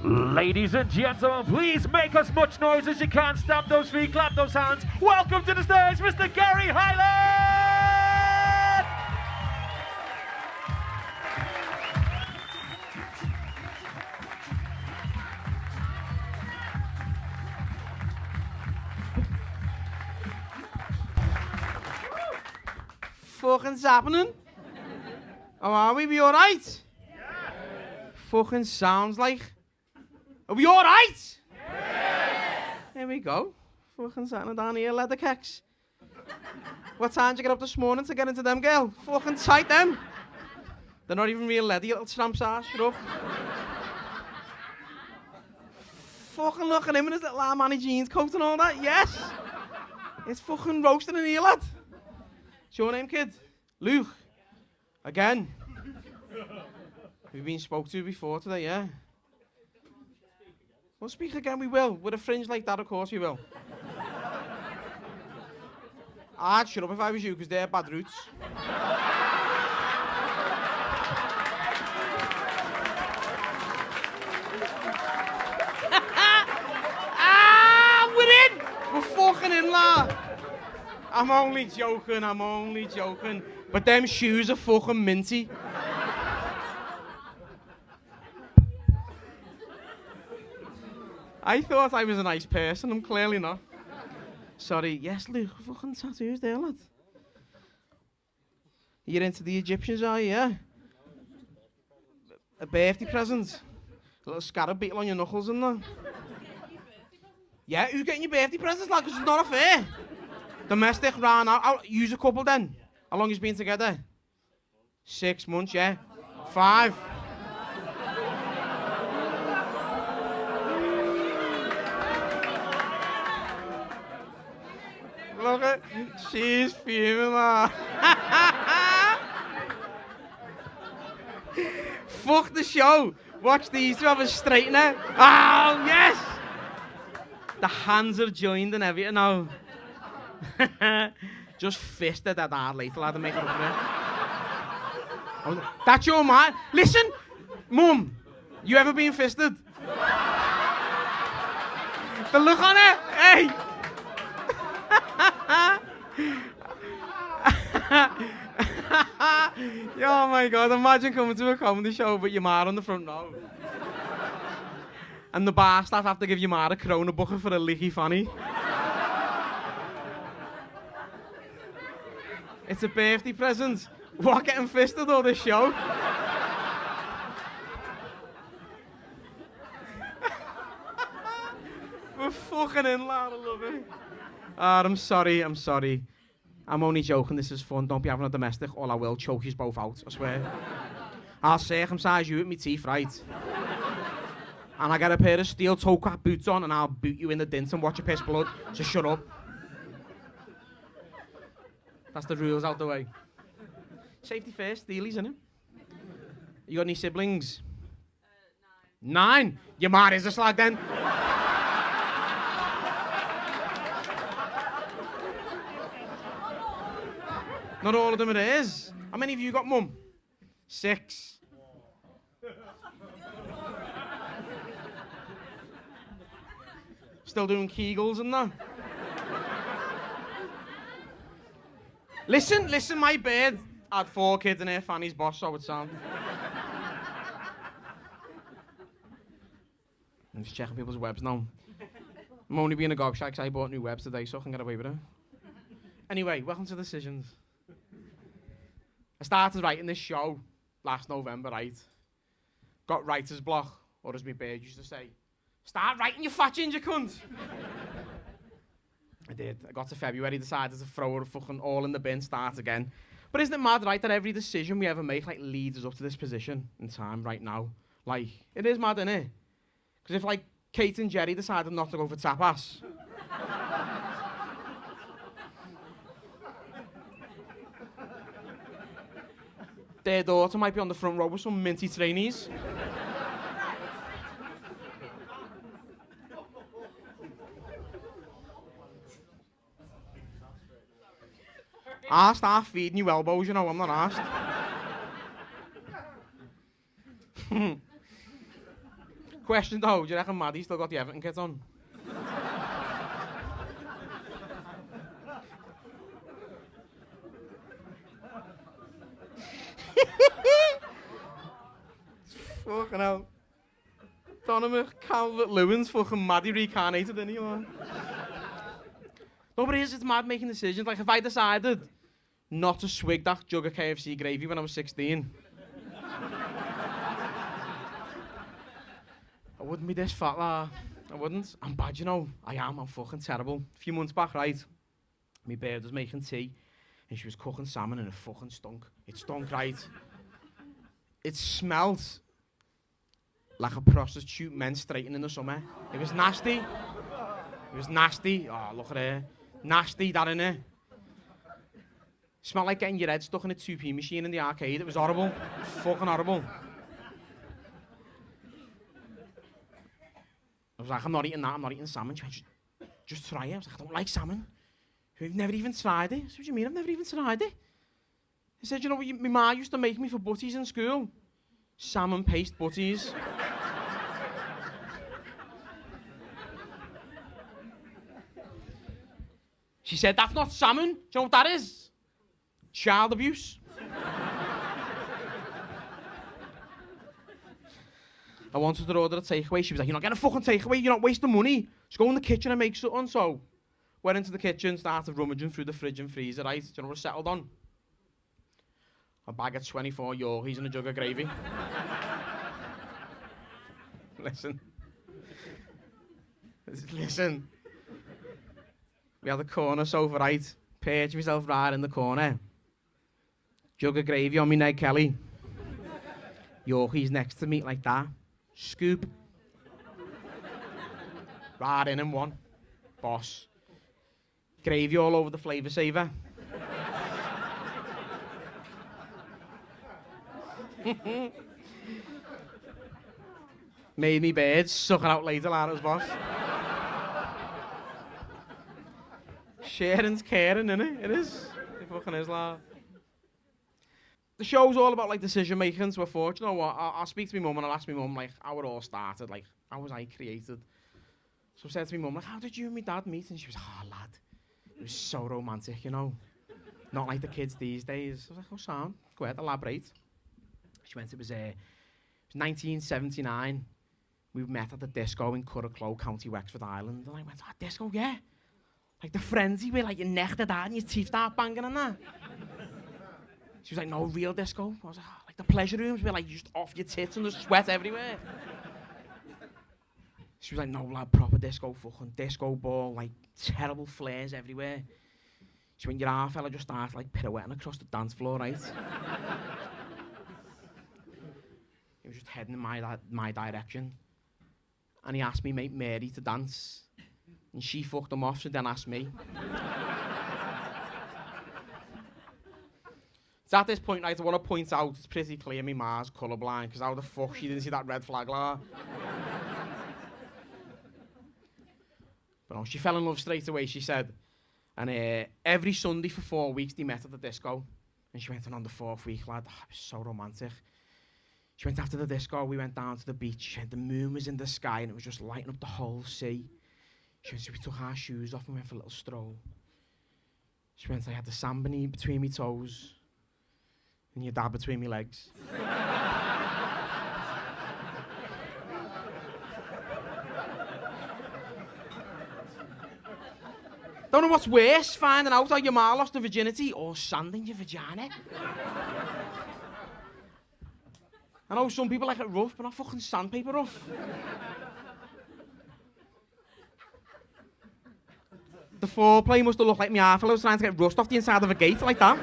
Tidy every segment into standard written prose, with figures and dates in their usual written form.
Ladies and gentlemen, please make as much noise as you can. Stamp those feet, clap those hands. Welcome to the stage, Mr. Gary Hyland! Fucking happening? How are we? We alright? Yeah. Fucking sounds like. Are we alright? Yeah. Here we go. Fucking sitting down here, leather keks. What time did you get up this morning to get into them, girl? Fucking tight them. They're not even real leather, you little tramps ass. Shut up. Fucking look at him in his little Armani jeans coat and all that. Yes. It's fucking roasting in here, lad. What's your name, kid? Luke. Again. We've been spoke to before today, yeah? We'll speak again, we will. With a fringe like that, of course we will. I'd shut up if I was you, because they're bad roots. We're in! We're fucking in, lad. I'm only joking. But them shoes are fucking minty. I thought I was a nice person, I'm clearly not. Sorry, yes, Luke, fucking tattoos there, lad. You're into the Egyptians, are you, yeah? A birthday present? A little scarab beetle on your knuckles and that? Yeah, who's getting your birthday presents, lad? Because it's not fair. Domestic, ran out. I'll use a couple then. How long has been together? 6 months, yeah? 5. Look at, she's fuming, man. Fuck the show. Watch these two have a straightener. Oh, yes! The hands are joined and everything now. Just fisted that hard later, lad, and make it up for it. Oh, that's your man. Listen, Mum, you ever been fisted? The look on it, hey! Oh my God, imagine coming to a comedy show but your ma on the front row. And the bar staff have to give your ma a Corona bucket for a leaky fanny. It's a birthday present. What, getting fisted or this show? We're fucking in, lad, I love it. I'm sorry. I'm only joking, this is fun. Don't be having a domestic, or I will choke you both out, I swear. I'll circumcise you with my teeth, right? And I get a pair of steel toe cap boots on and I'll boot you in the dint and watch you piss blood, so shut up. That's the rules out the way. Safety first, Steelies, innit? You got any siblings? 9. Your ma is a slag then. Not all of them it is. How many of you got mum? 6. Still doing Kegels and that? Listen, my bird had 4 kids and her Fanny's boss, so it sound. I'm just checking people's webs now. I'm only being a gobshite because I bought new webs today, so I can get away with it. Anyway, welcome to Decisions. I started writing this show last November, right? Got writer's block, or as my bird used to say, start writing, you fat ginger cunt. I did. I got to February, decided to throw it fucking all in the bin, start again. But isn't it mad, right, that every decision we ever make, like, leads us up to this position in time right now? Like, it is mad, innit? Because if, like, Kate and Jerry decided not to go for tapas, their daughter might be on the front row with some minty trainees. I'll start feeding you elbows, you know, I'm not asked. Question though, do you reckon Maddie still got the Everton kit on? Fucking hell. Donovan Calvert-Lewin's fucking Maddie reincarnated, isn't he, man? No, but it's mad making decisions. Like, if I decided not to swig that jug of KFC gravy when I was 16, I wouldn't be this fat, I wouldn't. I'm bad, you know. I'm fucking terrible. A few months back, right, my bird was making tea, and she was cooking salmon, and it fucking stunk. It stunk, right? It smelled like a prostitute menstruating in the summer. It was nasty. It was nasty. Oh, look at her. Nasty, that innit? Smelled like getting your head stuck in a 2p machine in the arcade. It was horrible. Fucking horrible. I was like, I'm not eating that. I'm not eating salmon. She went, just try it. I was like, I don't like salmon. You've never even tried it. I said, what do you mean? I've never even tried it. He said, you know what my ma used to make me for butties in school? Salmon paste butties. She said, that's not salmon. Do you know what that is? Child abuse. I wanted to order a takeaway. She was like, you're not getting a fucking takeaway. You're not wasting money. Just go in the kitchen and make something. So, went into the kitchen, started rummaging through the fridge and freezer, right? Do you know what I settled on? A bag of 24 Yorkies and a jug of gravy. Listen. Listen. We had a corner sofa, right? Perch myself right in the corner. Jug of gravy on me Ned Kelly. Yorkies next to me like that. Scoop. Right in one. Boss. Gravy all over the flavour saver. Made me birds suck it out later, Lara's boss. Sharing's caring, innit? It is. It fucking is, Lara. The show's all about, like, decision making, so I thought, you know what, I'll speak to my mum and I'll ask my mum, like, how it all started, like, how was I created? So I said to my mum, like, how did you and my dad meet? And she was, oh, lad, it was so romantic, you know? Not like the kids these days. I was like, oh, Sam, go ahead, elaborate. She went, it was 1979. We met at the disco in Curracloe, County Wexford, Ireland. And I went, oh, disco, yeah. Like the frenzy where like your neck to that and your teeth start banging and that. She was like, no, real disco. I was like the pleasure rooms where like you just off your tits and there's sweat everywhere. She was like, no, lad, proper disco, fucking disco ball, like terrible flares everywhere. She went, your half fella just started like pirouetting across the dance floor, right? He was just heading in my direction. And he asked me mate Mary to dance. And she fucked him off, so then asked me. So at this point, right, I want to point out, it's pretty clear my ma's colourblind, because how the fuck she didn't see that red flag, like. But no, she fell in love straight away, she said. And every Sunday for 4 weeks, they met at the disco. And she went on the 4th week, lad. Oh, it was so romantic. She went after the disco, we went down to the beach. She said the moon was in the sky, and it was just lighting up the whole sea. She went, so we took our shoes off and went for a little stroll. She went, I had the sand between my toes and your dad between my legs. Don't know what's worse, finding out how your ma lost her virginity or sand in your vagina. I know some people like it rough, but not fucking sandpaper rough. The foreplay must have looked like my half was trying to get rust off the inside of a gate like that.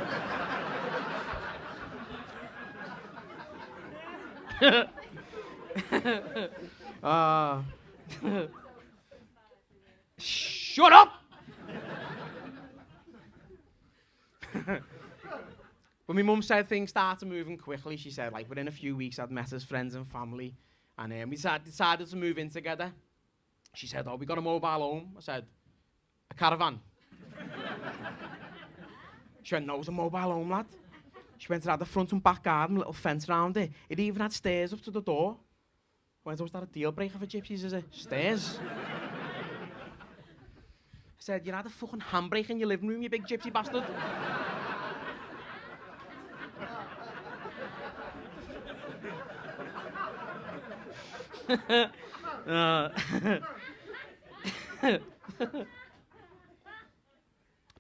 Shut up! When my mum said things started moving quickly, she said, like, within a few weeks I'd met his friends and family, and we decided to move in together. She said, oh, we got a mobile home. I said, a caravan. She went, no, it was a mobile home, lad. She went to the front and back garden, a little fence around it. It even had stairs up to the door. Went, was that a deal breaker for gypsies, is it? Stairs. I said, you had a fucking handbrake in your living room, you big gypsy bastard.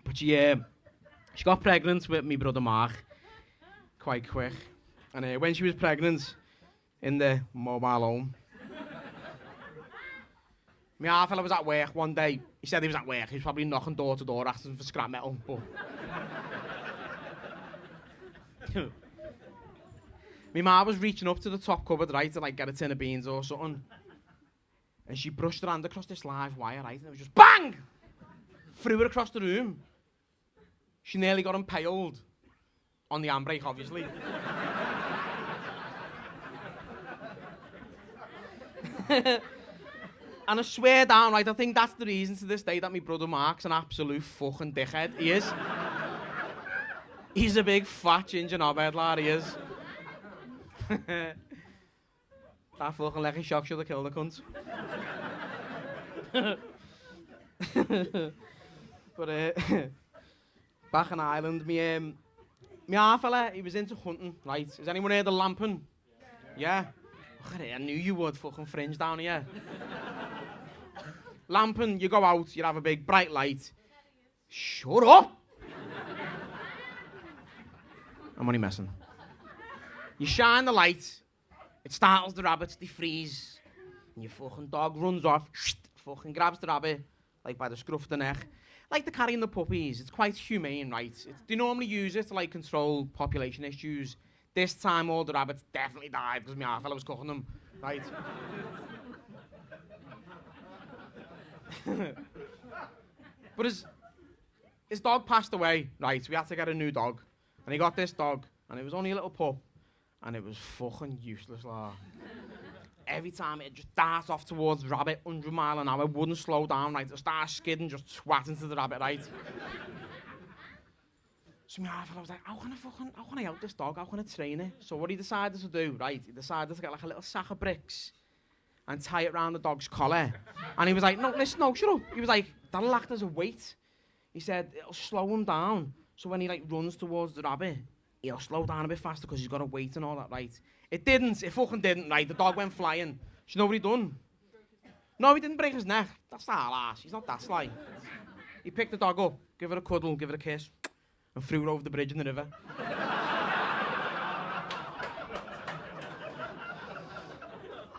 But she got pregnant with my brother Mark quite quick. And when she was pregnant, in the mobile home, my half fella was at work one day. He said he was at work. He was probably knocking door to door asking for scrap metal. But my ma was reaching up to the top cupboard, right, to like get a tin of beans or something. And she brushed her hand across this live wire, right, and it was just BANG! Threw it across the room. She nearly got impaled. On the handbrake, obviously. And I swear down, right, I think that's the reason to this day that my brother Mark's an absolute fucking dickhead. He is. He's a big fat ginger knobhead, lad, he is. That fucking leggy shock should have killed the cunt. But back in Ireland, my half fella, he was into hunting, right? Has anyone heard of lamping? Yeah? I knew you would, fucking fringe down here. Lamping, you go out, you have a big bright light. Shut up! I'm only messing. You shine the light, it startles the rabbits, they freeze, and your fucking dog runs off, fucking grabs the rabbit, like by the scruff of the neck. Like they're carrying the puppies, it's quite humane, right? They normally use it to like control population issues. This time all the rabbits definitely died because my half fella was cooking them, right? But his dog passed away, right? So we had to get a new dog. And he got this dog, and it was only a little pup, and it was fucking useless, like. Every time it just darts off towards the rabbit, 100 mile an hour, wouldn't slow down, right? It started skidding, just swatting to the rabbit, right? So my half, I was like, how can I help this dog? How can I train it? So what he decided to do, right? He decided to get like a little sack of bricks and tie it around the dog's collar. And he was like, no, listen, no, shut up. He was like, that'll act as a weight. He said, it'll slow him down. So when he like runs towards the rabbit, he'll slow down a bit faster because he's got a weight and all that, right? It didn't, it fucking didn't, right? The dog went flying. Do you know what he done? No, he didn't break his neck. That's not ass. He's not that sly. He picked the dog up, give it a cuddle, give it a kiss, and threw it over the bridge in the river.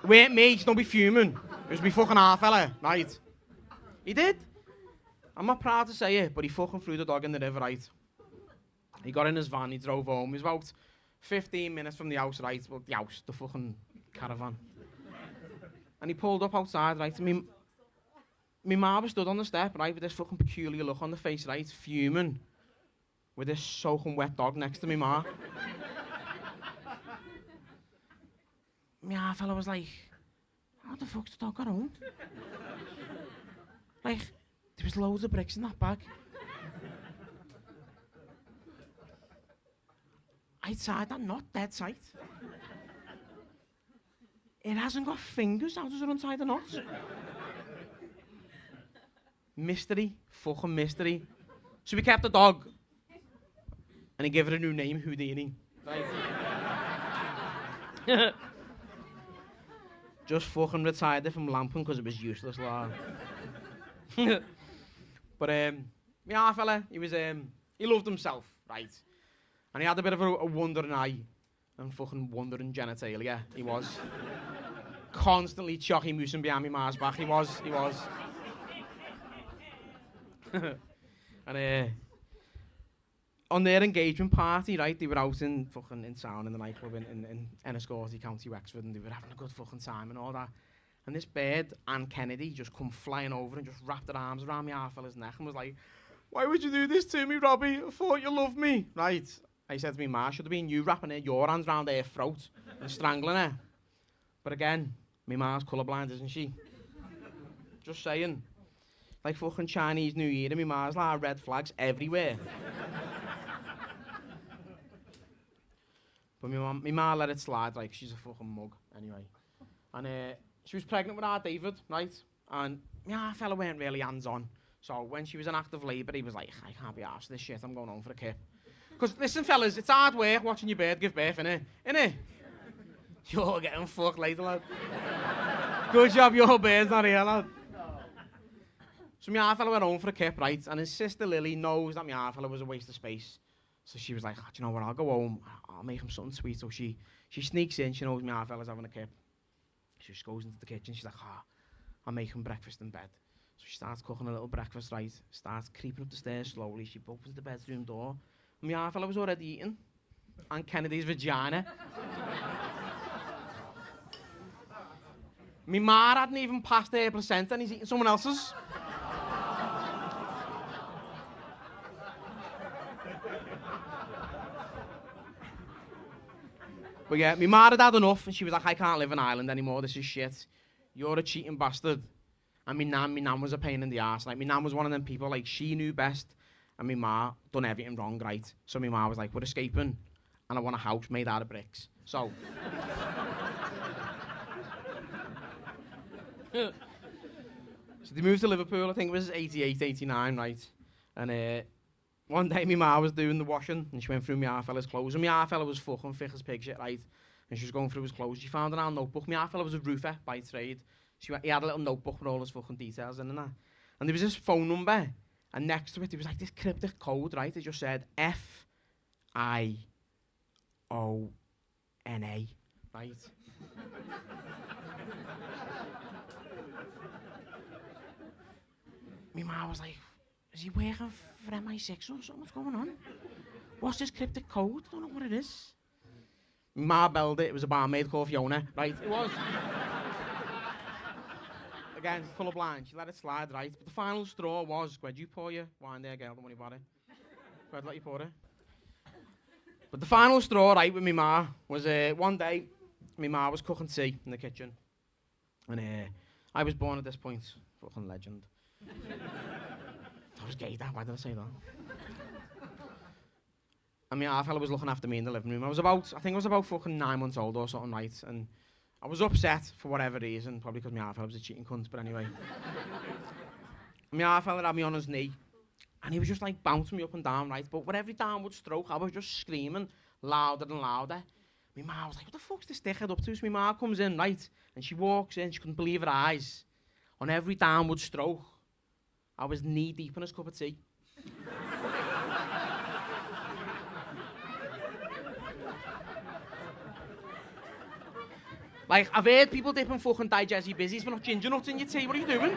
It weren't me, don't be fuming. It was me fucking half fella, right? He did. I'm not proud to say it, but he fucking threw the dog in the river, right? He got in his van, he drove home. He was about 15 minutes from the house, right? Well, the house, the fucking caravan. And he pulled up outside, right? And me ma was stood on the step, right? With this fucking peculiar look on the face, right? Fuming. With this soaking wet dog next to me ma. My half fella was like, how the fuck's the dog got home? Like, there was loads of bricks in that bag. I tied that knot dead tight. It hasn't got fingers, how does it untie the knots? Mystery, fucking mystery. So we kept the dog. And he gave it a new name, Houdini. Right. Just fucking retired it from lamping because it was useless, lad. But my half fella, he loved himself, right? And he had a bit of a wandering eye and fucking wandering genitalia. He was constantly chocky moosing behind my ma's back. He was. And on their engagement party, right, they were out in town in the nightclub in Enniscorthy, County Wexford, and they were having a good fucking time and all that. And this bird, Anne Kennedy, just come flying over and just wrapped her arms around me half fella's neck and was like, why would you do this to me, Robbie? I thought you loved me. Right. I said to me, ma, should have been you wrapping your hands around her throat and strangling her. But again, me ma's colourblind, isn't she? Just saying. Like fucking Chinese New Year, and me ma's like red flags everywhere. But my ma let it slide, like she's a fucking mug, anyway. And she was pregnant with our David, right? And my fella weren't really hands-on. So when she was in active labour, he was like, I can't be arsed this shit, I'm going home for a kip. Because listen, fellas, it's hard work watching your bird give birth, innit? Innit? You're getting fucked later, lad. Good job, your bird's not here, lad. So my fella went home for a kip, right? And his sister Lily knows that my fella was a waste of space. So she was like, oh, do you know what, I'll go home, I'll make him something sweet. So she sneaks in, she knows my fella's having a kip. She just goes into the kitchen, she's like, I'll make him breakfast in bed. So she starts cooking a little breakfast, right? Starts creeping up the stairs slowly. She opens the bedroom door. And my fella was already eating. And Kennedy's vagina. My ma hadn't even passed her placenta and he's eating someone else's. But yeah, my ma had enough and she was like, I can't live in Ireland anymore, this is shit. You're a cheating bastard. And my nan was a pain in the arse. Like, my nan was one of them people, like, she knew best, and my ma done everything wrong, right? So my ma was like, we're escaping, and I want a house made out of bricks. So... so they moved to Liverpool, I think it was 88, 89, right? And one day my ma was doing the washing, and she went through my fella's clothes, and my fella was fucking thick as pig shit, right? And she was going through his clothes. She found an old notebook. My fella was a roofer by trade. He had a little notebook with all his fucking details in and that. And there was this phone number, and next to it, there was like this cryptic code, right? It just said F-I-O-N-A, right? My ma was like, is he working for MI6 or something? What's going on? What's this cryptic code? I don't know what it is. My ma belled it. It was a barmaid called Fiona, right? It was. Again, colourblind, she let it slide, right? But the final straw was, where'd you pour your wine there, girl? Don't worry about it. Where'd let you pour it? But the final straw, right, with me ma, was one day, me ma was cooking tea in the kitchen. And I was born at this point. Fucking legend. I was gay, why did I say that? And my fella was looking after me in the living room. I think I was about fucking 9 months old or something, right? And I was upset for whatever reason, probably because my fella was a cheating cunt, but anyway. My fella had me on his knee, and he was just like bouncing me up and down, right? But with every downward stroke, I was just screaming louder and louder. My ma was like, what the fuck's this dickhead up to? So my ma comes in, right? And she walks in, she couldn't believe her eyes. On every downward stroke, I was knee deep in his cup of tea. Like, I've heard people dipping fucking digestive busies, but not ginger nuts in your tea. What are you doing?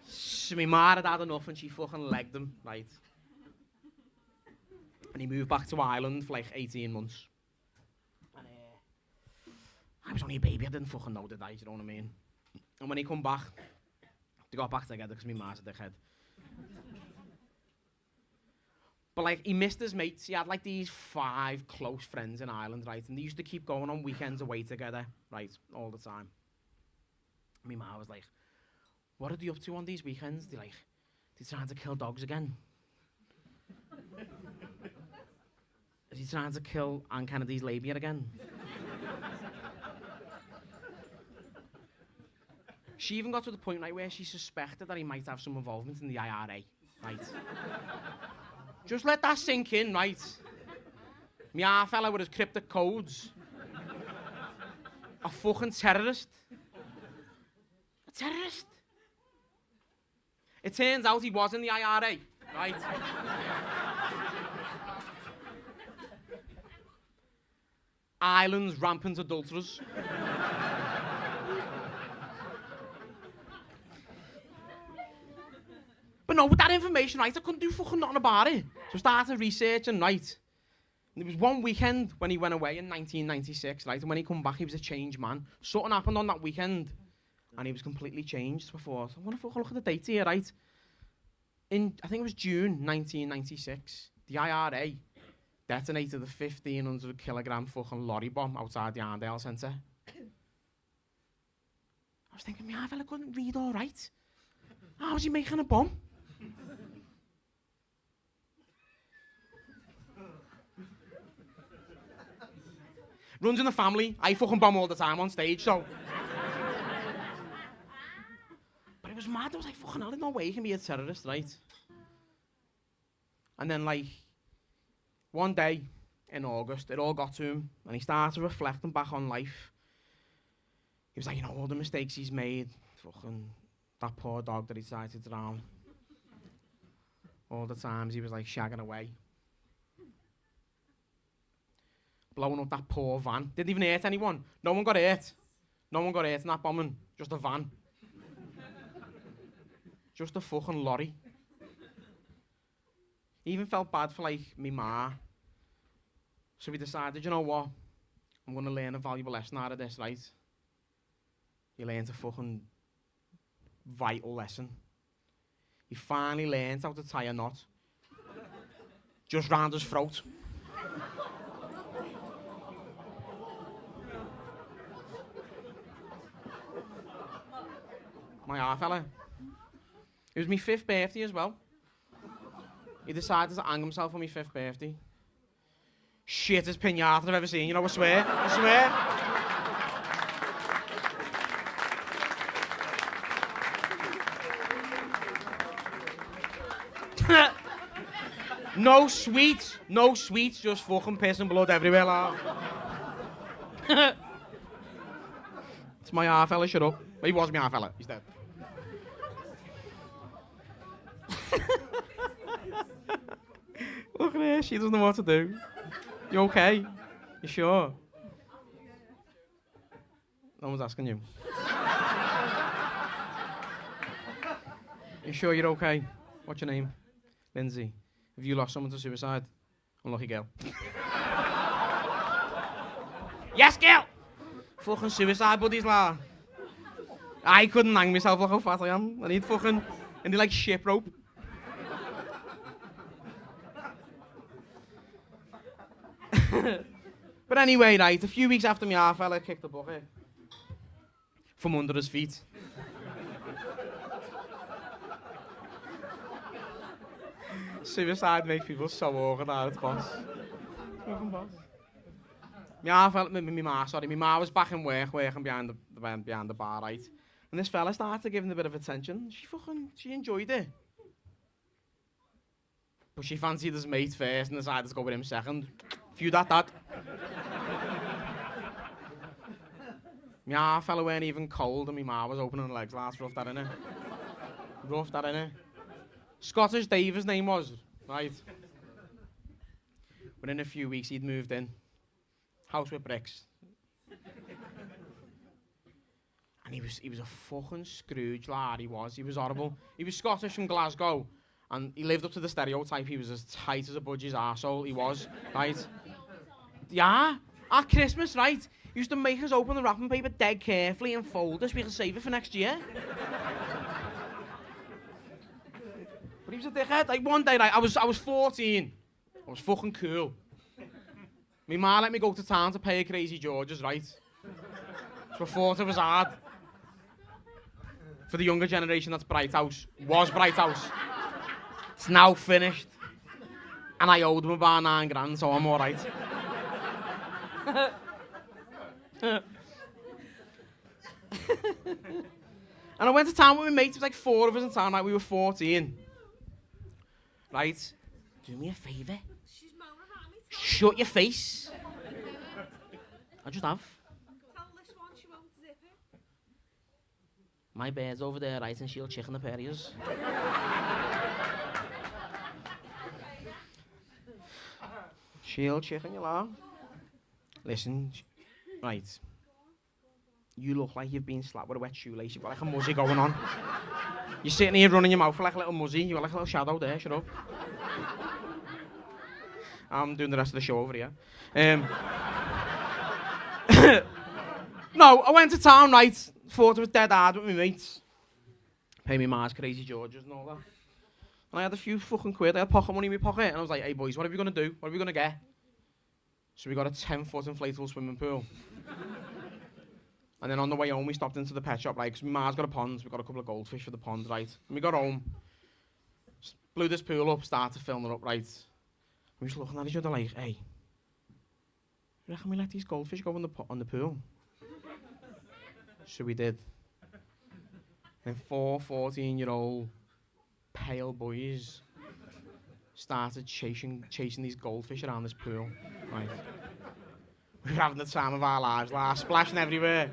So my ma had enough and she fucking legged him, right? And he moved back to Ireland for like 18 months. And I was only a baby, I didn't fucking know that, you know what I mean? And when he come back, they got back together because my ma's a dickhead. But like, he missed his mates. He had like these 5 close friends in Ireland, right? And they used to keep going on weekends away together, right? All the time. My ma was like, what are they up to on these weekends? They're trying to kill dogs again. Is he trying to kill Anne Kennedy's labia again? She even got to the point, right, where she suspected that he might have some involvement in the IRA, right? Just let that sink in, right? My fella with his cryptic codes. A fucking terrorist. A terrorist. It turns out he was in the IRA, right? Ireland's rampant adulterers. But no, with that information, right, I couldn't do fucking nothing about it. So I started researching, right. And there was one weekend when he went away in 1996, right, and when he come back, he was a changed man. Something happened on that weekend, and he was completely changed. So I thought, I'm gonna fucking look at the date here, right. I think it was June 1996, the IRA detonated a 1,500 kilogram fucking lorry bomb outside the Arndale Centre. I was thinking, my fella couldn't read all right. How was he making a bomb? Runs in the family. I fucking bomb all the time on stage, so. But it was mad. I was like, fucking hell, there's no way you can be a terrorist, right? And then, like, one day in August, it all got to him, and he started reflecting back on life. He was like, you know, all the mistakes he's made, fucking that poor dog that he tried to drown. All the times he was like shagging away. Blowing up that poor van. Didn't even hurt anyone. No one got hurt. No one got hurt in that bombing. Just a van. Just a fucking lorry. He even felt bad for, like, me ma. So he decided, you know what? I'm going to learn a valuable lesson out of this, right? He learned a fucking vital lesson. He finally learned how to tie a knot. Just round his throat. My half fella. It was my 5th birthday as well. He decided to hang himself on my 5th birthday. Shittest pinata I've ever seen, you know, I swear. I swear. No sweets, just fucking piss and blood everywhere, like. It's my half fella, shut up. Well, he was my half fella, he's dead. Look at her, she doesn't know what to do. You okay? You sure? No one's asking you. You sure you're okay? What's your name? Lindsay. Have you lost someone to suicide? Unlucky girl. Yes, girl! Fucking suicide buddies, la. I couldn't hang myself like how fat I am. I need like ship rope. But anyway, right, a few weeks after my half fella kicked the bucket from under his feet. Suicide makes people so organised, boss. Fucking boss. My half fella, my ma was back in work, working behind the bar, right? And this fella started giving a bit of attention. She enjoyed it. But she fancied his mate first and decided to go with him second. Few that. My half fella weren't even cold and my ma was opening her legs last, roughed that innit. Scottish Dave, his name was, right? Within a few weeks he'd moved in. House with bricks. And he was a fucking Scrooge lad, he was horrible. He was Scottish from Glasgow and he lived up to the stereotype. He was as tight as a budgie's arsehole, he was, right? Yeah, at Christmas, right? He used to make us open the wrapping paper dead carefully and fold it so we could save it for next year. But he was a dickhead. Like one day, like, I was 14. I was fucking cool. My ma let me go to town to pay Crazy George's, right? So I thought it was hard. For the younger generation, that's Bright House. Was Bright House. It's now finished. And I owed him about £9 grand, so I'm alright. And I went to town with my mates. It was like 4 of us in town, like we were 14. Right? Do me a favour. Shut your face. I just have. Tell this one she won't zip it. My bear's over there, right, and she'll chicken the pair of yous. She'll chicken you, lad. Listen, right. You look like you've been slapped with a wet shoelace. You've got like a muzzy going on. You're sitting here running your mouth like a little muzzy. You've got like a little shadow there, shut up. I'm doing the rest of the show over here. No, I went to town, right? Thought it was dead hard with my mates. Pay me Mars, Crazy George's and all that. And I had a few fucking quid. I had pocket money in my pocket. And I was like, hey boys, what are we going to do? What are we going to get? So we got a 10-foot inflatable swimming pool. And then on the way home, we stopped into the pet shop, right? Because my ma's got a pond. We got a couple of goldfish for the pond, right? And we got home, blew this pool up, started filling it up, right? We was looking at each other like, hey, reckon we let these goldfish go on the pool? So we did. And 4 14-year-old pale boys started chasing these goldfish around this pool. Right. We were having the time of our lives, splashing everywhere.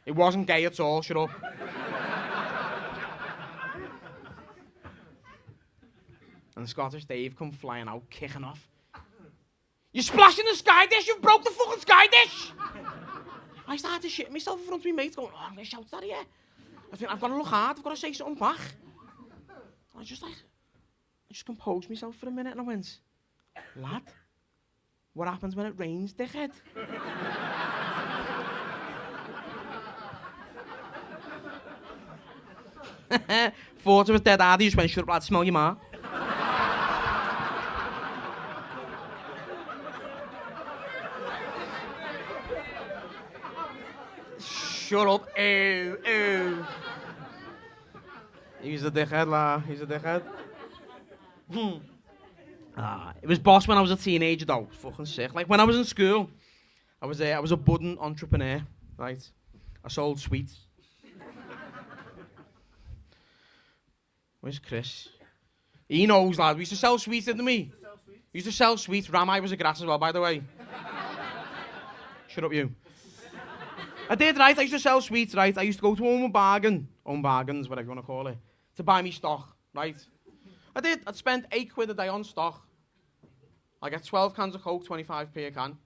It wasn't gay at all, shut up. And Scottish Dave come flying out, kicking off. You're splashing the sky dish, you've broke the fucking sky dish! I started shitting myself in front of my mates, going, oh, I'm gonna shout that here. I think I've got to look hard, I've got to say something back. I just composed myself for a minute and I went, lad, what happens when it rains, dickhead? Thought it was dead hard, he just went, shut up lad, smell your ma. Shut up, ew, ew. He's a dickhead, lad, he's a dickhead. It was boss when I was a teenager though, fucking sick. Like when I was in school, I was a budding entrepreneur, right? I sold sweets. Where's Chris? He knows, lad, we used to sell sweets, didn't we? We used to sell sweets. Ramai was a grass as well, by the way. Shut up, you. I did, right? I used to sell sweets, right? I used to go to Home Bargains, whatever you want to call it, to buy me stock, right? I did. I'd spend £8 a day on stock. I get 12 cans of Coke, 25p a can.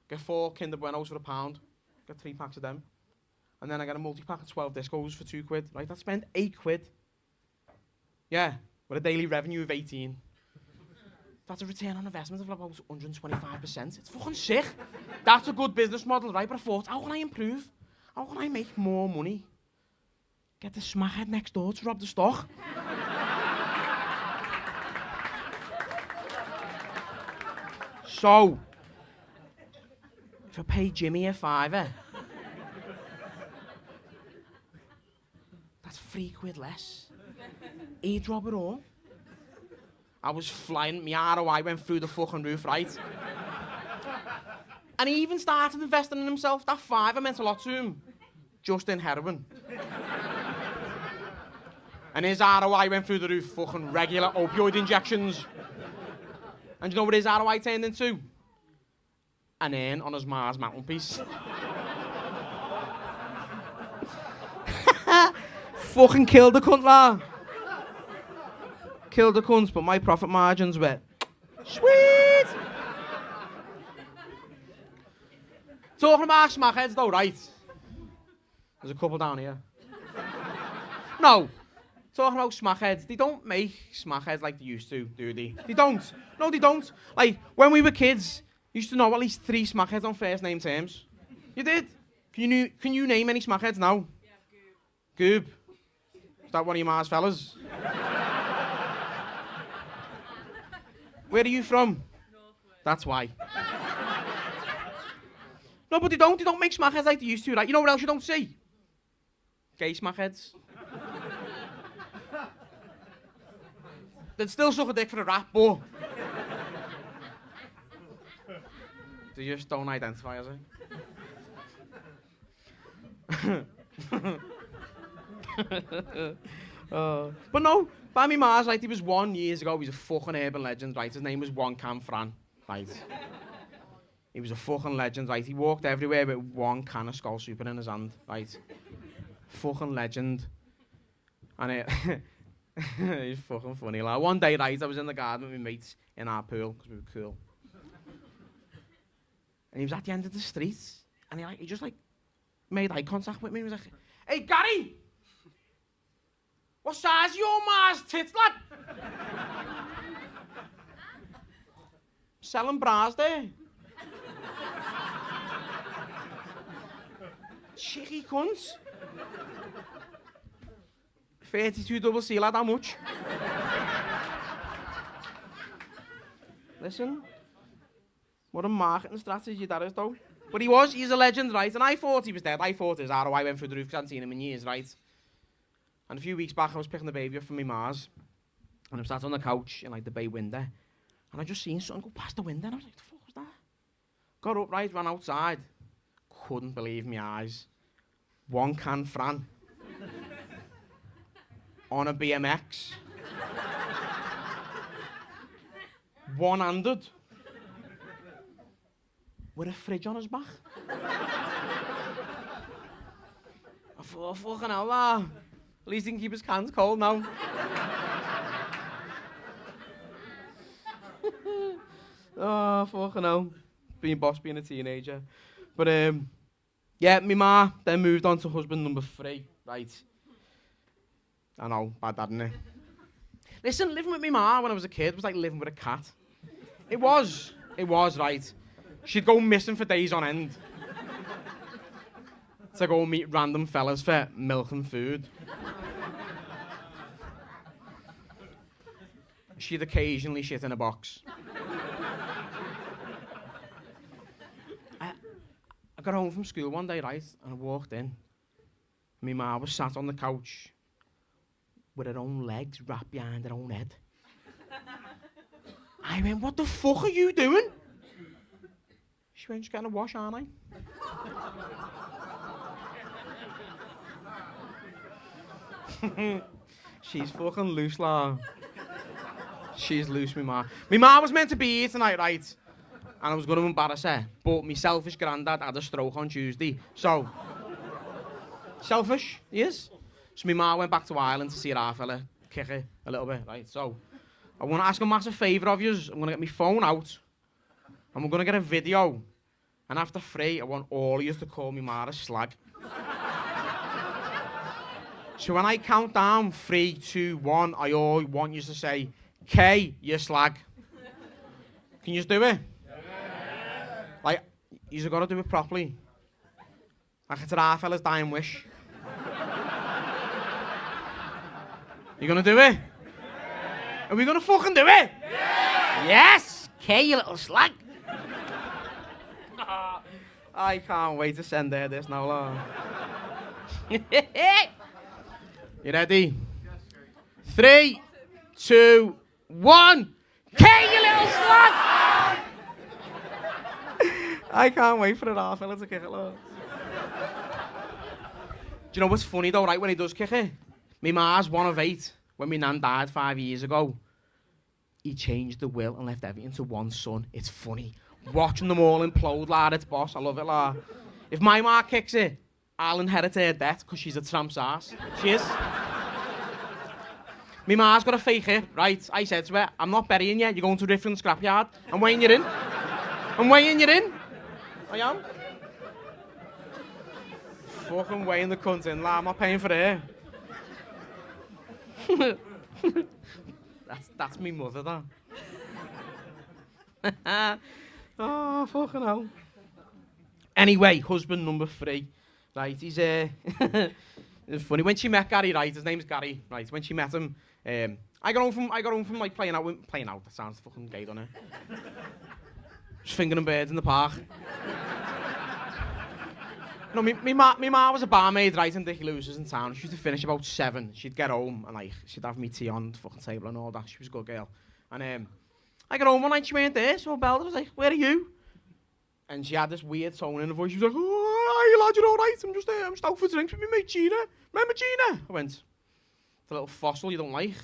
Get 4 Kinder Buenos for £1. Get 3 packs of them. And then I get a multi-pack of 12 Discos for £2, right? I'd spend £8. Yeah, with a daily revenue of 18. That's a return on investment of about 125%. It's fucking sick. That's a good business model, right? But I thought, how can I improve? How can I make more money? Get the smackhead next door to rob the stock. So, if I pay Jimmy a £5, that's £3 less. He'd rob it all. I was flying, my ROI went through the fucking roof, right? And he even started investing in himself. That £5 meant a lot to him. Just in heroin. And his ROI went through the roof, fucking regular opioid injections. And you know what his ROI turned into? An urn on his Mars mantelpiece. Fucking killed the cunt, lad. Killed the cunts, but my profit margins were sweet. Talking about smackheads though, right? There's a couple down here. No, talking about smackheads. They don't make smackheads like they used to, do they? They don't. No, they don't. Like, when we were kids, you used to know at least 3 smackheads on first name terms. You did? Can you name any smackheads now? Yeah, Goob. Goob. Is that one of your Mars fellas? Where are you from? Northwest. That's why. No, but they don't make smackheads like they used to, right? You know what else you don't see? Gay smackheads. They'd still suck a dick for a rap, but they just don't identify as it. But no, by me Mars, right, he was 1 years ago, he's a fucking urban legend, right, his name was One Can Fran, right. He was a fucking legend, right, he walked everywhere with 1 can of Skull Super in his hand, right. Fucking legend. And he's fucking funny, like, one day, right, I was in the garden with my mates in our pool, because we were cool. And he was at the end of the street, and he just, like, made eye contact with me, and he was like, "Hey, Gary! What size are your Mars tits, lad?" Selling bras there. Cheeky cunts. 32 double C, lad, how much? Listen, what a marketing strategy that is, though. But he's a legend, right? And I thought he was dead. I thought his ROI went through the roof because I hadn't seen him in years, right? And a few weeks back, I was picking the baby up from my Mars, and I'm sat on the couch in, like, the bay window, and I just seen something go past the window, and I was like, "The fuck was that?" Got up, right, ran outside. Couldn't believe my eyes. 1 can Fran. On a BMX. One-handed. With a fridge on his back. I thought, fucking hell, At least he can keep his cans cold now. Oh, fucking hell. Being boss, being a teenager. But, yeah, my ma then moved on to husband number 3, right? I know, bad dad, innit? Listen, living with my ma when I was a kid was like living with a cat. It was, right? She'd go missing for days on end. To go meet random fellas for milk and food. She'd occasionally shit in a box. I got home from school one day, right, and I walked in. My ma was sat on the couch with her own legs wrapped behind her own head. I went, what the fuck are you doing? She went, just getting a wash, aren't I? She's fucking loose, la. She's loose, me ma. Me ma was meant to be here tonight, right? And I was going to embarrass her. But my selfish granddad had a stroke on Tuesday. So, selfish, he is. So my ma went back to Hyland to see her fella kick her a little bit, right? So, I want to ask a massive favour of you. I'm going to get my phone out. And we're going to get a video. And after 3, I want all of you to call me ma a slag. So when I count down 3, 2, 1, I all want you to say, K, you slag. Can you just do it? Yeah. Like, you've got to do it properly. Like it's our fella's dying wish. You gonna do it? Yeah. Are we gonna fucking do it? Yeah. Yes! K, you little slag. I can't wait to send her this now, love. You ready? 3, 2, 1. K, you little slut! I can't wait for it half fella to kick it, love. Do you know what's funny though, right, when he does kick it? My ma's 1 of 8. When my nan died 5 years ago, he changed the will and left everything to 1 son. It's funny. Watching them all implode, lad, it's boss. I love it, lad. If my ma kicks it, I'll inherit her debt because she's a tramp's ass. She is. My ma's got a fake hip, right? I said to her, I'm not burying you, you're going to a different scrapyard. I'm weighing you in. I'm weighing you in. I am. Fucking weighing the cunt in, lad. I'm not paying for her. That's me mother, that. Oh, fucking hell. Anyway, husband number 3. Right, he's it's funny when she met Gary, right? His name's Gary, right? When she met him, I got home from like playing out. That sounds fucking gay, doesn't it? Just fingering birds in the park. No, me ma was a barmaid, right, in Dickie Lewis's in town. She used to finish about 7. She'd get home and like she'd have me tea on the fucking table and all that. She was a good girl. And I got home one night, she weren't there, so I belled. I was like, "Where are you?" And she had this weird tone in her voice. She was like, "Oh, hi, lad, you're all right? I'm just out for drinks with my mate Gina. Remember Gina?" I went, "The little fossil you don't like."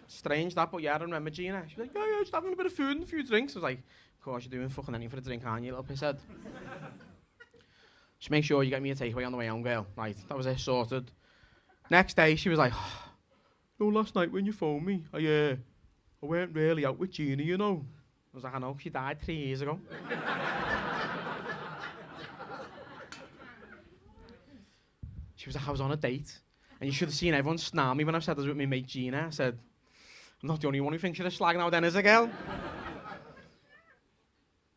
Strange that, but yeah, I remember Gina. She was like, "Yeah, just having a bit of food and a few drinks." I was like, "Of course you're doing fucking anything for a drink, aren't you, little pisshead?" Just make sure you get me a takeaway on the way home, girl. Right, that was it, sorted. Next day, she was like, "No, last night when you phoned me, I weren't really out with Gina, you know." I was like, "I know, she died 3 years ago." She was like, "I was on a date." And you should have seen everyone snarl me when I said I was with my mate Gina. I said, "I'm not the only one who thinks you're a slag now then, is a girl?"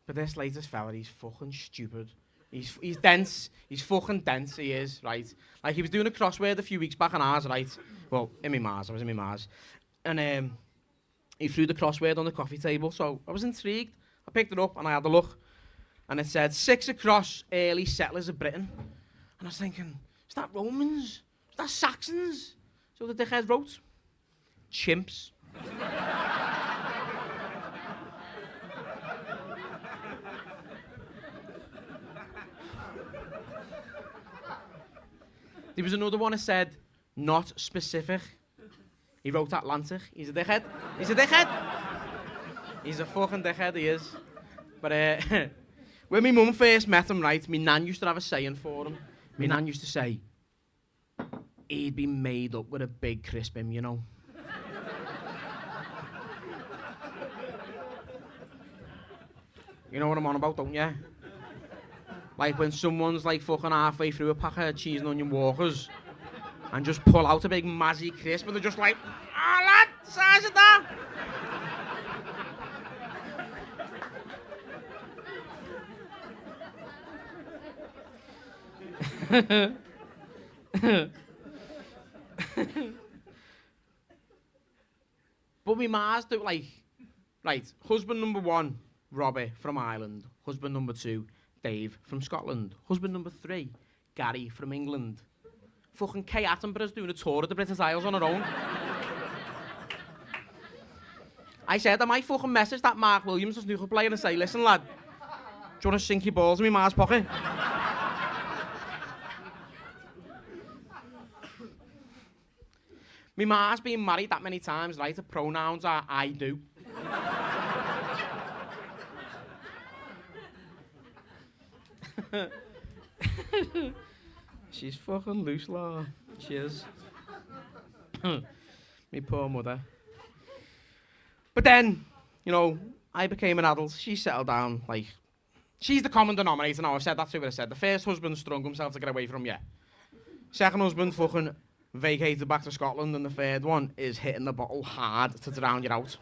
But this latest fella, he's fucking stupid. He's dense. He's fucking dense, he is, right? Like, he was doing a crossword a few weeks back on ours, right? Well, in my Mars, I was in my Mars. And he threw the crossword on the coffee table, so I was intrigued. I picked it up and I had a look. And it said, 6 across early settlers of Britain. And I was thinking, is that Romans? Is that Saxons? So the dickhead wrote, chimps. There was another one that said, not specific. He wrote Atlantic. He's a dickhead. He's a dickhead. He's a fucking dickhead, he is. But when my mum first met him, right, my nan used to have a saying for him. My nan used to say, he'd be made up with a big crisp him, you know. You know what I'm on about, don't you? Like when someone's like fucking halfway through a pack of cheese and onion walkers and just pull out a big mazzy crisp and they're just like, ah, lad, size of that. But my ma's do like, right, husband number 1, Robbie from Ireland. Husband number 2, Dave from Scotland. Husband number 3, Gary from England. Fucking Kay Attenborough's doing a tour of the British Isles on her own. I said, I might fucking message that Mark Williams, the snooker player, and say, listen, lad, do you want to sink your balls in my ma's pocket? My ma's been married that many times, right? Her pronouns are I do. She's fucking loose, law. She is. Me poor mother. But then, you know, I became an adult. She settled down, like... She's the common denominator now. I've said that to her. I said the first husband strung himself to get away from you. Second husband fucking vacated back to Scotland. And the third one is hitting the bottle hard to drown you out.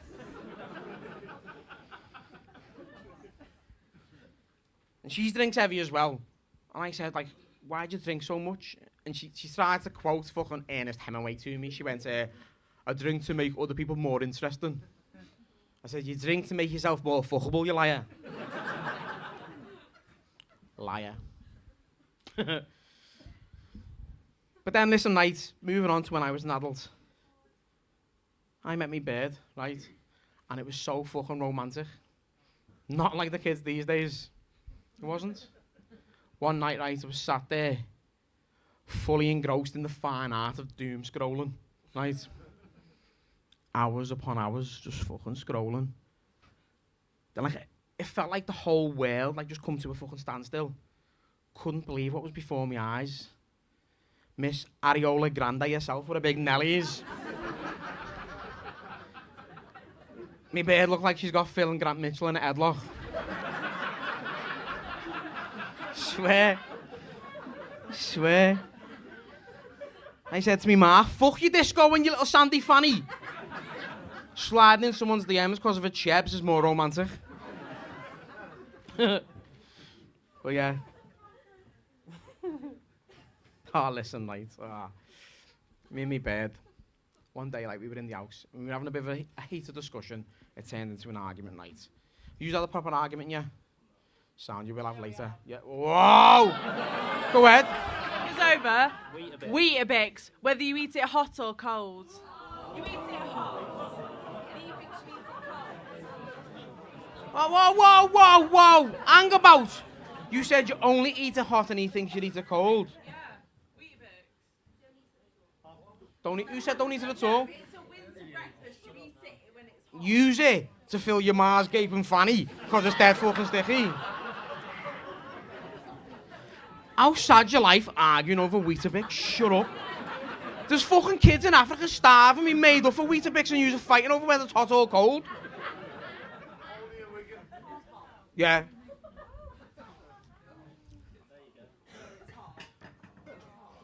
And she drinks heavy as well. And I said, like, why'd you drink so much? And she tried to quote fucking Ernest Hemingway to me. She went, I drink to make other people more interesting. I said, you drink to make yourself more fuckable, you liar. Liar. But then, listen, right, moving on to when I was an adult. I met me bird, right? And it was so fucking romantic. Not like the kids these days. It wasn't. One night, right, I was sat there, fully engrossed in the fine art of doom scrolling, right? Hours upon hours, just fucking scrolling. Then, like, it felt like the whole world, like, just come to a fucking standstill. Couldn't believe what was before my eyes. Miss Ariola Grande herself with her big Nellies. My bird looked like she's got Phil and Grant Mitchell in a headlock. Swear. I said to me ma, fuck your disco and you little sandy fanny. Sliding in someone's DMs because of a chebs is more romantic. But yeah. Oh, listen, mate. Me and my bird. One day, like, we were in the house, and we were having a bit of a heated discussion. It turned into an argument, night. You had a proper argument, yeah? Sound you will have later. Yeah. Whoa! Go ahead. It's over. Weetabix, whether you eat it hot or cold. You eat it hot. And you think she eats it Whoa. cold. Hang about. You said you only eat it hot and he thinks you eat it cold. Yeah. Weetabix. Don't eat, who said don't eat it at all? It's a winter breakfast. You eat it when it's hot. Use it to fill your ma's gaping fanny because it's dead fucking sticky. How sad your life arguing over Weetabix? Shut up. There's fucking kids in Africa starving, being made up for Weetabix and you're fighting over whether it's hot or cold. Yeah.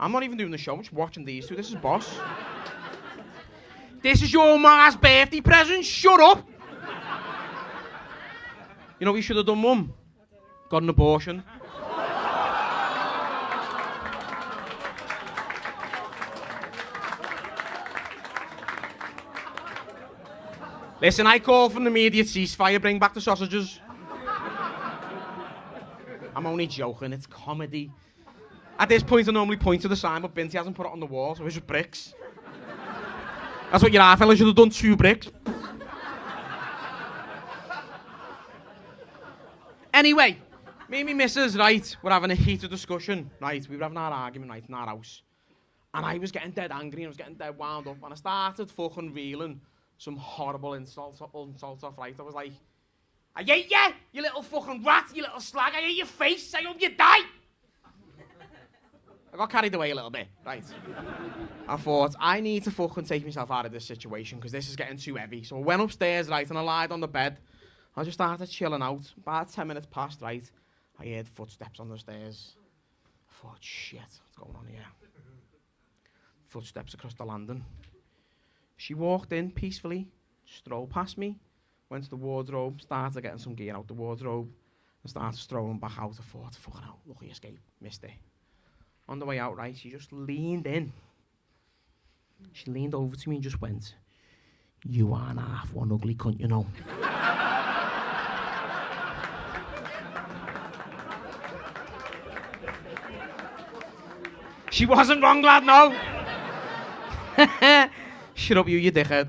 I'm not even doing the show, I'm just watching these two. This is boss. This is your ma's birthday present, shut up! You know what you should have done, Mum? Got an abortion. Listen, I call for an immediate ceasefire, bring back the sausages. I'm only joking, it's comedy. At this point, I normally point to the sign, but Binty hasn't put it on the wall, so it's just bricks. That's what your half fella should have done, 2 bricks. Anyway, me and my missus, right, we're having a heated discussion, right, we were having our argument, right, in our house. And I was getting dead angry and I was getting dead wound up. And I started fucking reeling some horrible insults off, right? I was like, I hate you, you little fucking rat, you little slag. I hate your face. I hope you die. I got carried away a little bit, right? I thought, I need to fucking take myself out of this situation because this is getting too heavy. So I went upstairs, right, and I lied on the bed. I just started chilling out. About 10 minutes passed, right? I heard footsteps on the stairs. I thought, shit, what's going on here? Footsteps across the landing. She walked in peacefully, strolled past me, went to the wardrobe, started getting some gear out the wardrobe, and started strolling back out. I thought, fucking hell, lucky escape, missed it. On the way out, right, she just leaned in. She leaned over to me and just went, you aren't half one ugly cunt, you know. She wasn't wrong, lad, no. Shut up, you dickhead.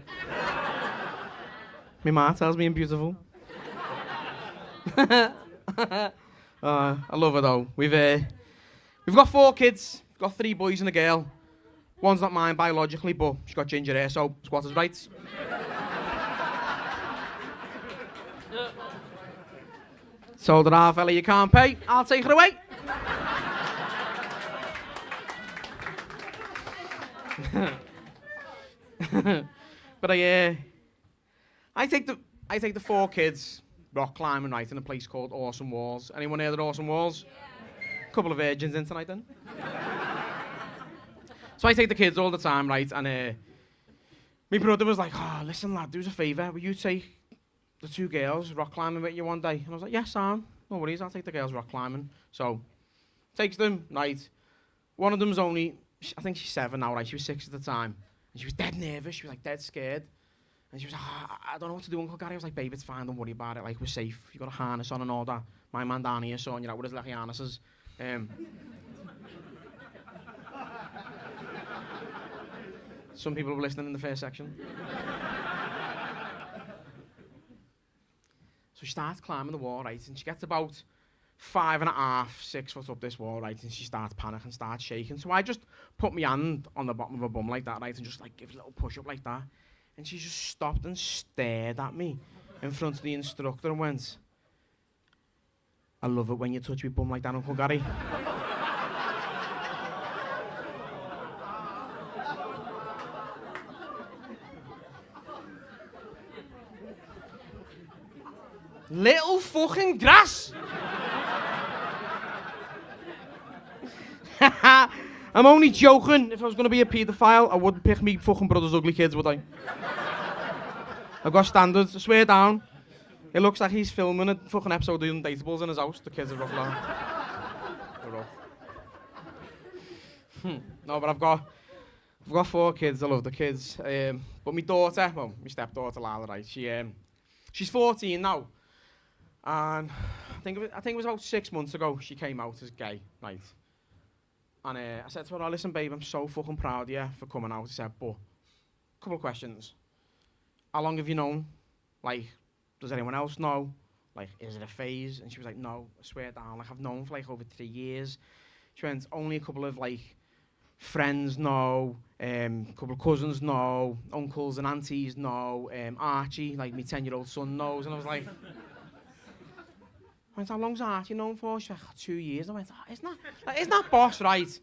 My ma tells me I'm beautiful. I love her though. We've got 4 kids. We've got 3 boys and a girl. One's not mine biologically, but she's got ginger hair, so squatters' rights. Told her, half fella, you can't pay. I'll take her away. But I take the 4 kids rock climbing, right, in a place called Awesome Walls. Anyone heard of Awesome Walls? Yeah. Couple of virgins in tonight then. So I take the kids all the time, right, and my brother was like, oh, listen lad, do us a favour, will you take the 2 girls rock climbing with you one day? And I was like, yes, Sam, no worries, I'll take the girls rock climbing. So, takes them, right, one of them's only, I think she's 7 now, right, she was 6 at the time. And she was dead nervous, she was like dead scared. And she was like, I don't know what to do, Uncle Gary. I was like, babe, it's fine, don't worry about it, like, we're safe. You got a harness on and all that. My man down here sorting you out with his lucky harnesses. Some people were listening in the first section. So she starts climbing the wall, right, and she gets about 5.5, 6 foot up this wall, right, and she starts panicking, starts shaking. So I just put my hand on the bottom of her bum like that, right, and just like give a little push up like that. And she just stopped and stared at me in front of the instructor and went, I love it when you touch my bum like that, Uncle Gary. Little fucking grass! I'm only joking. If I was going to be a paedophile, I wouldn't pick me fucking brother's ugly kids, would I? I've got standards, I swear down. It looks like he's filming a fucking episode of Undateables in his house. The kids are rough now. They're rough. No, but I've got 4 kids. I love the kids. But my daughter, well, my stepdaughter Lala, right? She's 14 now. And I think it was about 6 months ago she came out as gay, right? And I said to her, oh, listen, babe, I'm so fucking proud of you for coming out. She said, but, couple of questions. How long have you known? Like, does anyone else know? Like, is it a phase? And she was like, no, I swear down. Like, I've known for like over 3 years. She went, only a couple of like friends know, couple of cousins know, uncles and aunties know, Archie, like my 10-year-old son knows. And I was like, how long's Archie known for? She's like, 2 years. I went, isn't that boss right?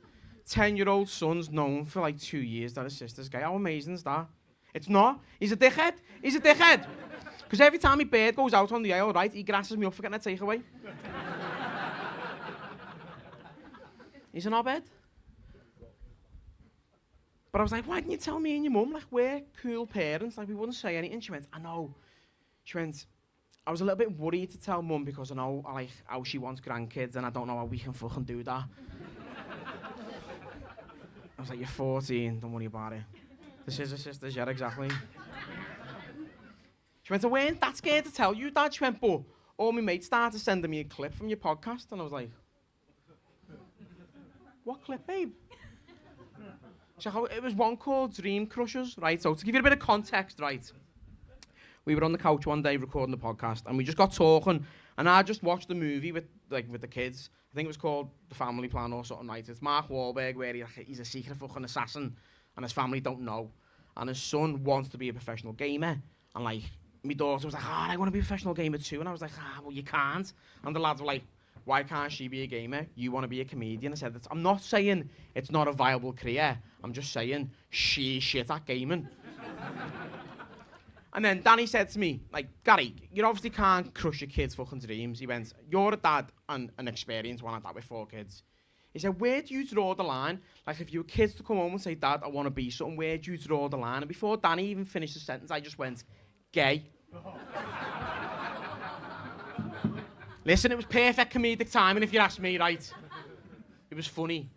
10-year-old son's known for like 2 years that his sister's gay. How amazing is that? It's not. He's a dickhead. He's a dickhead. Because every time my bird goes out on the aisle, right, he grasses me up for getting a takeaway. He's an knobhead. But I was like, why didn't you tell me and your mum? Like, we're cool parents. Like, we wouldn't say anything. She went, I know. She went, I was a little bit worried to tell mum because I know like how she wants grandkids and I don't know how we can fucking do that. I was like, you're 14, don't worry about it. This is her sister's, yeah, exactly. She went, I weren't that scared to tell you, Dad. She went, but all my mates started sending me a clip from your podcast. And I was like, what clip, babe? So it was one called Dream Crushers, right? So to give you a bit of context, right? we were on the couch one day recording the podcast, and we just got talking, and I just watched the movie with the kids. I think it was called The Family Plan or something, right? It's Mark Wahlberg, where he's a secret fucking assassin, and his family don't know, and his son wants to be a professional gamer, and like, my daughter was like, I want to be a professional gamer too, and I was like, well, you can't, and the lads were like, why can't she be a gamer? You want to be a comedian? I said, I'm not saying it's not a viable career. I'm just saying she's shit at gaming. And then Danny said to me, like, Gary, you obviously can't crush your kids' fucking dreams. He went, you're a dad and an experienced one at that with 4 kids. He said, where do you draw the line? Like, if your kids to come home and say, Dad, I want to be something, where do you draw the line? And before Danny even finished the sentence, I just went, gay. Listen, it was perfect comedic timing, if you ask me, right? It was funny.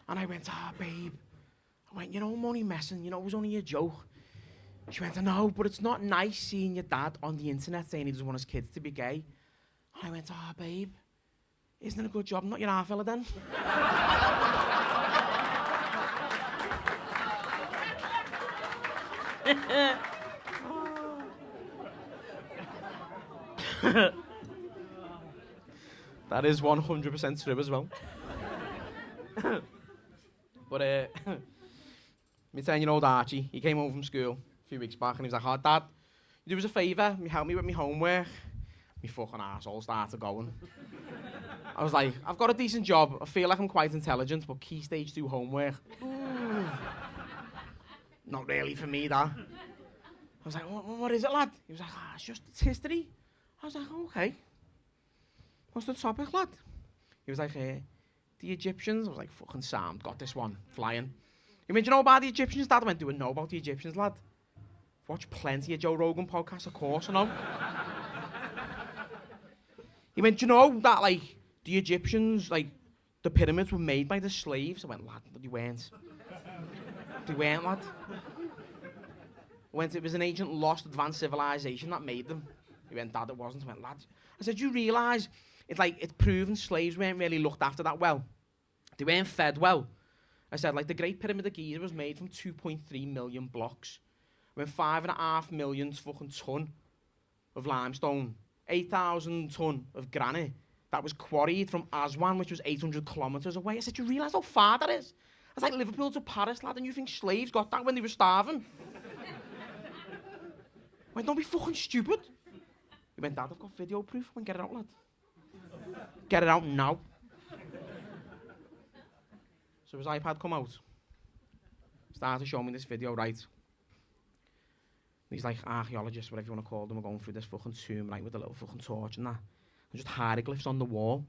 And I went, babe. I went, I'm only messing, it was only a joke. She went, I know, but it's not nice seeing your dad on the internet saying he doesn't want his kids to be gay. And I went, babe, isn't it a good job I'm not your half fella then? That is 100% true as well. But, me 10-year-old Archie, he came home from school a few weeks back and he was like, Dad, you do us a favour, you help me with my homework. My fucking arsehole started going. I was like, I've got a decent job, I feel like I'm quite intelligent, but key stage 2 homework, not really for me, that. I was like, what is it, lad? He was like, it's history. I was like, okay. What's the topic, lad? He was like, the Egyptians. I was like, fucking sound, got this one, flying. He went, you know about the Egyptians, Dad? I went, do I know about the Egyptians, lad? I've watched plenty of Joe Rogan podcasts, of course, I know. He went, you know that, like, the Egyptians, like, the pyramids were made by the slaves? I went, lad, they weren't. They weren't, lad. I went, it was an ancient, lost, advanced civilization that made them. He went, Dad, it wasn't. I went, lad. I said, you realise, it's proven slaves weren't really looked after that well. They weren't fed well. I said, like, the Great Pyramid of Giza was made from 2.3 million blocks. When 5.5 million fucking ton of limestone, 8,000 ton of granite, that was quarried from Aswan, which was 800 kilometres away. I said, you realise how far that is? That's like Liverpool to Paris, lad, and you think slaves got that when they were starving? I went, don't be fucking stupid. He went, Dad, I've got video proof. I went, get it out, lad. Get it out now. So his iPad come out. Started showing me this video, right? He's like, archaeologists, whatever you want to call them, are going through this fucking tomb, right, with a little fucking torch and that. And just hieroglyphs on the wall.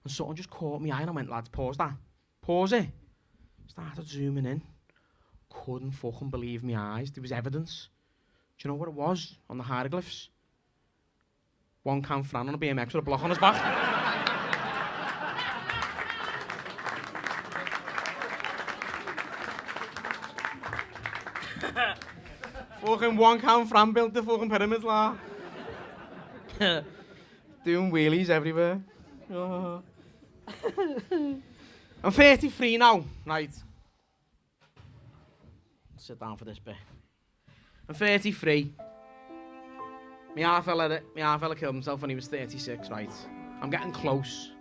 And something just caught me eye and I went, lads, pause that. Pause it. Started zooming in. Couldn't fucking believe my eyes. There was evidence. Do you know what it was on the hieroglyphs? One can Fran on a BMX with a block on his back. Fucking one can Fran built the fucking pyramids, la. Doing wheelies everywhere. Oh. I'm 33 now, right? Sit down for this bit. I'm 33. My half fella killed himself when he was 36, right? I'm getting close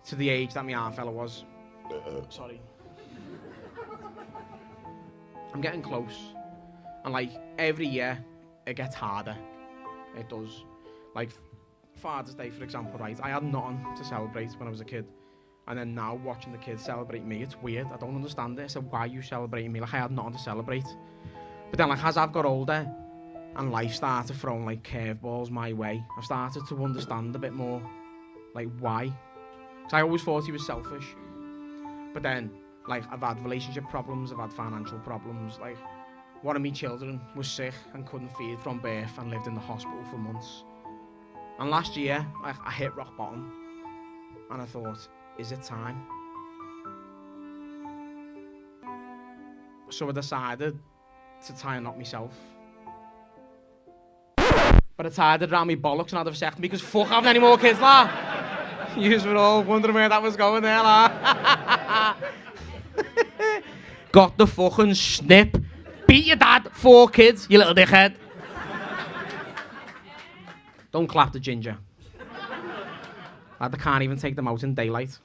to the age that my half fella was. Sorry. I'm getting close. And like, every year, it gets harder. It does. Like, Father's Day, for example, right? I had nothing to celebrate when I was a kid. And then now, watching the kids celebrate me, it's weird. I don't understand it. I said, why are you celebrating me? Like, I had nothing to celebrate. But then, like, as I've got older, and life started throwing, like, curveballs my way, I've started to understand a bit more, like, why. Because I always thought he was selfish. But then, like, I've had relationship problems, I've had financial problems, like, one of my children was sick and couldn't feed from birth and lived in the hospital for months. And last year, I hit rock bottom. And I thought, is it time? So I decided to tie a knot myself. But I tied it around my bollocks and had a vasectomy because fuck having any more kids, la. Yous were all wondering where that was going there, la. Got the fucking snip. Beat your dad, 4 kids, you little dickhead. Don't clap the ginger. Lad, they can't even take them out in daylight.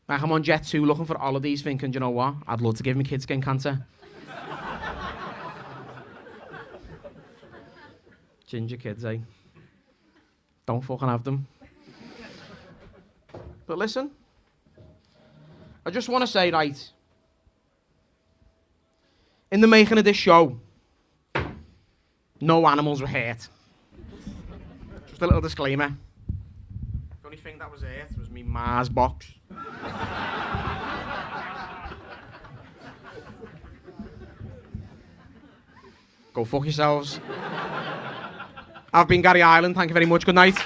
Like, I'm on Jet 2 looking for holidays thinking, do you know what? I'd love to give my kids skin cancer. Ginger kids, eh? Don't fucking have them. But listen, I just want to say, right, in the making of this show, no animals were hurt. Just a little disclaimer. The only thing that was hurt was me Mars box. Go fuck yourselves. I've been Gary Hyland. Thank you very much. Good night.